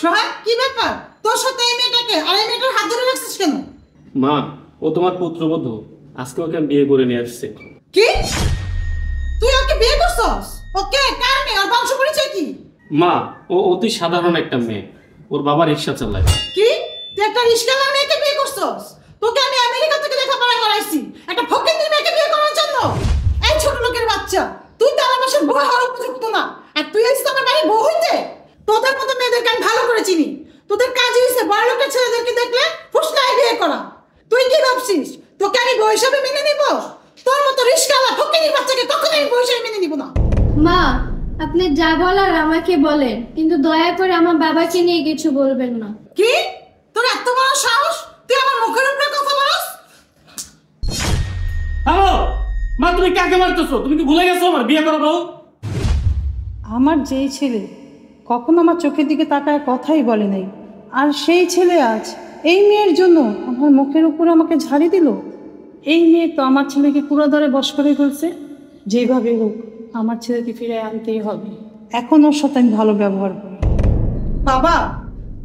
সোহাগ কি ব্যাপার? তোর সাথে এই মেয়েটাকে আর এই মেয়েটার হাত ধরে রাখছিস কেন? মা, ও তোমার পুত্রবধূ। আজকে ওকে আমি বিয়ে করে নিয়ে আসছি। কি? তুই ওকে বিয়ে করছস? ওকে কার মেয়ে? ওর বংশ পরিচয় কি? মা, ও অতি সাধারণ একটা মেয়ে। ওর বাবা রিক্সা চালায়। কি? তুই একটা রিস্কাওয়ালা মেয়েকে বিয়ে করছস? তোকে আমি আমেরিকা থেকে লেখাপড়া করাইছি একটা ফকিন্নির মেয়েকে বিয়ে করার জন্য? এই ছোট লোকের বাচ্চা, তুই তো আমার বাসার বউ হওয়ার উপযুক্ত না, আর তুই এসেছিস আমার বাড়ির বউ হইতে? তোদের মতো মেয়েদেরকে আমি ভালো করে চিনি। তোদের কাজ হয়েছে বড় লোকের ছেলেদেরকে দেখলে ফুসলায় বিয়ে করা। তুই কি ভাবছিস তোকে আমি বউ হিসাবে মেনে নিব? তোর মতো রিস্কাওয়ালা ফকিন্নির বাচ্চাকে কখনোই আমি বউ হিসাবে মেনে নিব না। মা, আপনি যা বলার আমাকে বলেন, কিন্তু দয়া করে আমার বাবাকে নিয়ে কিছু বলবেন না। কি? তোর এত বড় সাহস, তুই আমার মুখের উপরে কথা বলছ? হ্যালো মা, তুমি কাকে মারতেছো? তুমি কি ভুলে গেছো আমার বিয়ে করা বউ? আমার যেই ছেলে কখনো আমার চোখের দিকে তাকায় কথাই বলে নাই, আর সেই ছেলে আজ এই মেয়ের জন্য আমার মুখের উপর আমাকে ঝাড়ি দিল। এই মেয়ে তো আমার ছেলেকে পুরো ধরে বশ করে ফেলছে। যেভাবে হোক আমার ছেলেকে ফিরে আনতেই হবে। এখন ওর সাথে আমি ভালো ব্যবহার করি। বাবা,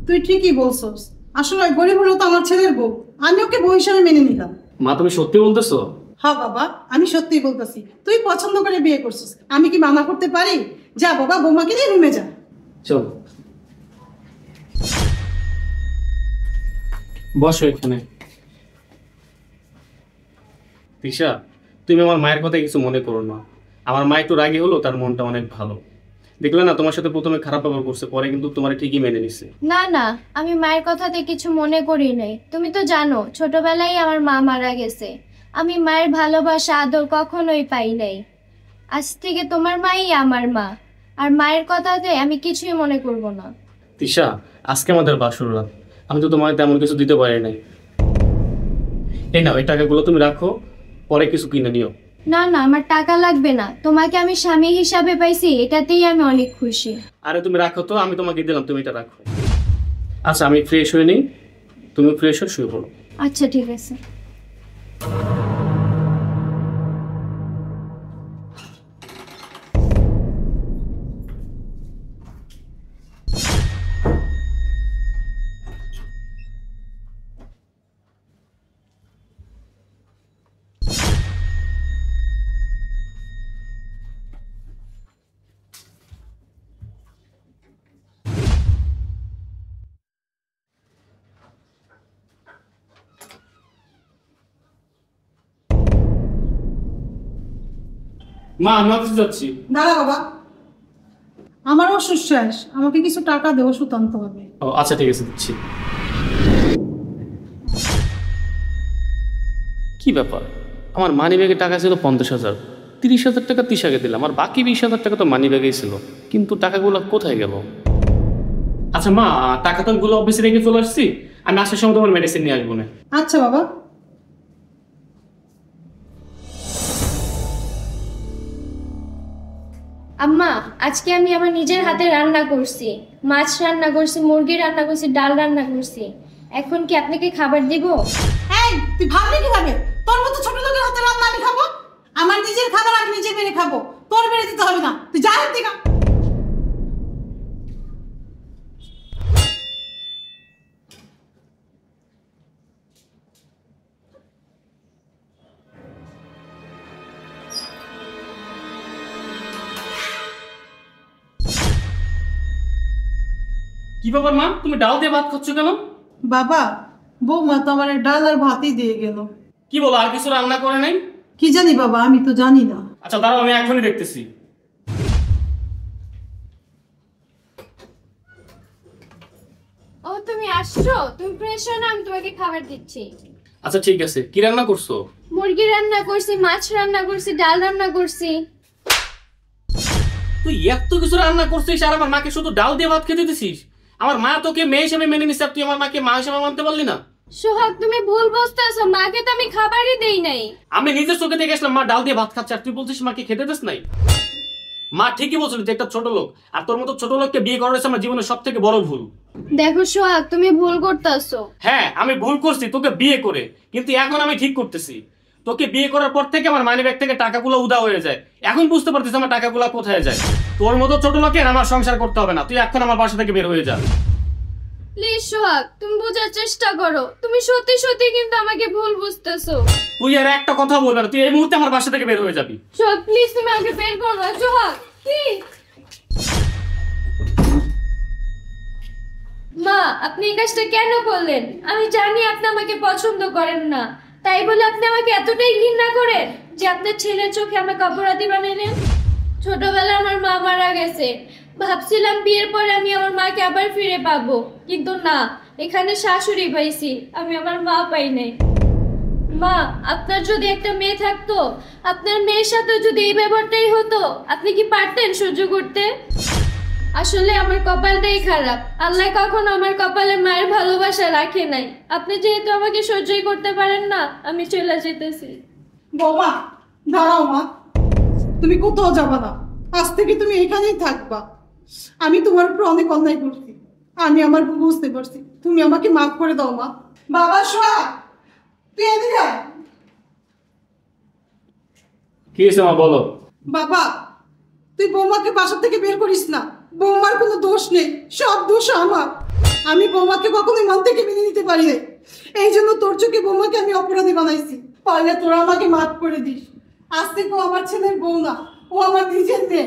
তুই ঠিকই বলছস। আসলে গরিব হলো তো আমার ছেলের বউ, আমি ওকে বউ হিসাবে মেনে নিলাম। মা, তুমি সত্যি বলতেছো? হ্যাঁ বাবা, আমি সত্যিই বলতেছি। তুই পছন্দ করে বিয়ে করছিস, আমি কি মানা করতে পারি? যা বাবা, বৌমাকে নিয়ে রুমে যা। চল বসো এখানে। তিশা, তুমি আমার মায়ের কথা কিছু মনে করো না। আমার মা একটু রাগী হলো, তার মনটা অনেক ভালো। দেখলে না, তোমার সাথে প্রথমে খারাপ ব্যবহার করছে, পরে কিন্তু তোমার ঠিকই মেনে নিছে। না না, আমি মায়ের কথাতে কিছু মনে করি নাই। তুমি তো জানো ছোটবেলায় আমার মা মারা গেছে। আমি মায়ের ভালোবাসা আদর কখনোই পাই নাই। আজ থেকে তোমার মাই আমার মা, আর মায়ের কথাতে আমি কিছুই মনে করব না। তিশা, আজকে আমাদের বাসর রাত, আমি তো তোমার তেমন কিছু দিতে পারি নাই। এই নাও, এই টাকাগুলো তুমি রাখো, পরে কিছু কিনে নিও। না না, আমার টাকা লাগবে না। তোমাকে আমি স্বামী হিসাবে পাইছি, এটাতেই আমি অনেক খুশি। আরে তুমি রাখো তো, আমি তোমাকে দিলাম, তুমি এটা রাখো। আচ্ছা, আমি ফ্রেশ হয়ে নিই, তুমি ফ্রেশ হয়ে শুয়ে পড়ো। আচ্ছা ঠিক আছে। মা, আমি অফিসে যাচ্ছি। দাঁড়া বাবা, আমার ওষুধ শেষ, আমাকে কিছু টাকা দে, ওষুধ আনতে হবে। ও আচ্ছা, ঠিক আছে, দিচ্ছি। কি ব্যাপার, আমার মানি ব্যাগে টাকা ছিল 50,000, 30,000 টাকা তিশাকে দিলাম, আর বাকি 20,000 টাকা তো মানি ব্যাগেই ছিল, কিন্তু টাকাগুলো কোথায় গেল? আচ্ছা মা, টাকা তো গুলো অফিসে রেখে চলে আসছি, আমি আসার সময় তোমার মেডিসিন নিয়ে আসবো না। আচ্ছা বাবা। আম্মা, আজকে আমি আমার নিজের হাতে রান্না করছি। মাছ রান্না করছি, মুরগি রান্না করছি, ডাল রান্না করছি। এখন কি আপনাকে খাবার দিব? এই, তুই ভাবলি কিভাবে তোর মতো ছোট লোকের হাতে রান্না আমি খাবো? আমার নিজের খাবার আমি নিজে বেড়ে খাবো, তোর বেড়ে দিতে হবে না। তুই যা এর থেকে। কি ব্যাপার মা, তুমি ডাল দিয়ে ভাত খাচ্ছ কেন? বাবা, বৌমা তো আমার ডাল আর ভাতই দিয়ে গেল। কি বলো, আর কিছু রান্না করে নাই? কি জানি বাবা, আমি তো জানি না। আচ্ছা দাঁড়াও, আমি এখনই দেখতেছি। ও তুমি আসছো? তুমি ফ্রেশ হও না, আমি তোমাকে খাবার দিচ্ছি। আচ্ছা ঠিক আছে, কি রান্না করছো? মুরগি রান্না করছি, মাছ রান্না করছি, ডাল রান্না করছি। তুই এত কিছু রান্না করছিস আর আমার মাকে শুধু ডাল দিয়ে ভাত খেতে দিছিস? আমার মা তোকে মেয়ে হিসেবে মেনে নিছে, আর তুই আমার মাকে মা হিসেবে মানতে পারলি না? সোহাগ, তুমি ভুল বুঝতেছো। মাকে তো আমি খাবারই দেই নাই। আমি নিজের চোখে দেখে আসলাম মা ডাল দিয়ে ভাত খাচ্ছে, আর তুই বলছিস মাকে খেতে দিস নাই? মা ঠিকই বলছিল, তুই একটা ছোট লোক, আর তোর মতো ছোট লোককে বিয়ে করা হয়েছে আমার জীবনের সব থেকে বড় ভুল। দেখো সোহাগ, তুমি ভুল করতেছো। হ্যাঁ, আমি ভুল করছি তোকে বিয়ে করে, কিন্তু এখন আমি ঠিক করতেছি। তোকে বিয়ে করার পর থেকে আমার মানি ব্যাগ থেকে টাকাগুলো উদা হয়ে যায়, এখন বুঝতে পারছিস আমার টাকাগুলো কোথায় যায়। তোর মতো ছোট লোকের আমার সংসার করতে হবে না, তুই এখন আমার বাসা থেকে বের হয়ে যা। প্লিজ সোহাগ, তুমি বোঝার চেষ্টা করো। তুমি সত্যি সত্যি কিন্তু আমাকে ভুল বুঝতেছো। তুই আর একটা কথা বলবে না, তুই এই মুহূর্তে আমার বাসা থেকে বের হয়ে যাবি। সোহাগ প্লিজ, তুমি আমাকে বের করো না। সোহাগ প্লিজ। মা, আপনি এই কাজটা কেন করলেন? আমি জানি আপনি আমাকে পছন্দ করেন না, তাই বলে আপনি আমাকে এতটাই ঘৃণা করেন যে আপনার ছেলের চোখে আমাকে অপরাধী বানালেন। ছোটবেলায় আমার মা মারা গেছে, ভাবছিলাম বিয়ের পরে আমি আমার মাকে আবার ফিরে পাবো, কিন্তু না, এখানে শাশুড়ি পাইছি, আমি আমার মা পাই নাই। মা, আপনার যদি একটা মেয়ে থাকতো, আপনার মেয়ের সাথে যদি এই ব্যাপারটাই হতো, আপনি কি পারতেন সহ্য করতে? আসলে আমার কপালটাই খারাপ, আল্লাহ কখনো আমার কপালে মায়ের ভালোবাসা রাখে নাই। আপনি যেহেতু আমাকে সহ্যই করতে পারেন না, আমি চলে যেতেছি। বৌমা, দাঁড়াও মা, তুমি কোথাও যাবা না, আজ থেকে তুমি এখানেই থাকবা। আমি তোমার উপর অনেক অন্যায় করছি, আমি আমার ভুল বুঝতে পারছি, তুমি আমাকে মাফ করে দাও মা। বাবা সোহাগ, তুই এদিকে আয়। কি হয়েছে মা, বলো। বাবা, তুই বৌমাকে বাসা থেকে বের করিস না, বৌমার কোনো দোষ নেই, সব দোষ আমার। আমি বৌমাকে কখনোই মন থেকে মেনে নিতে পারি না, এই জন্য তোর চোখে বৌমাকে আমি অপরাধী বানাইছি। পারলে তোরা আমাকে মাফ করে দিস, আজ থেকে ও আমার ছেলের বউ না, ও আমার নিজের মেয়ে।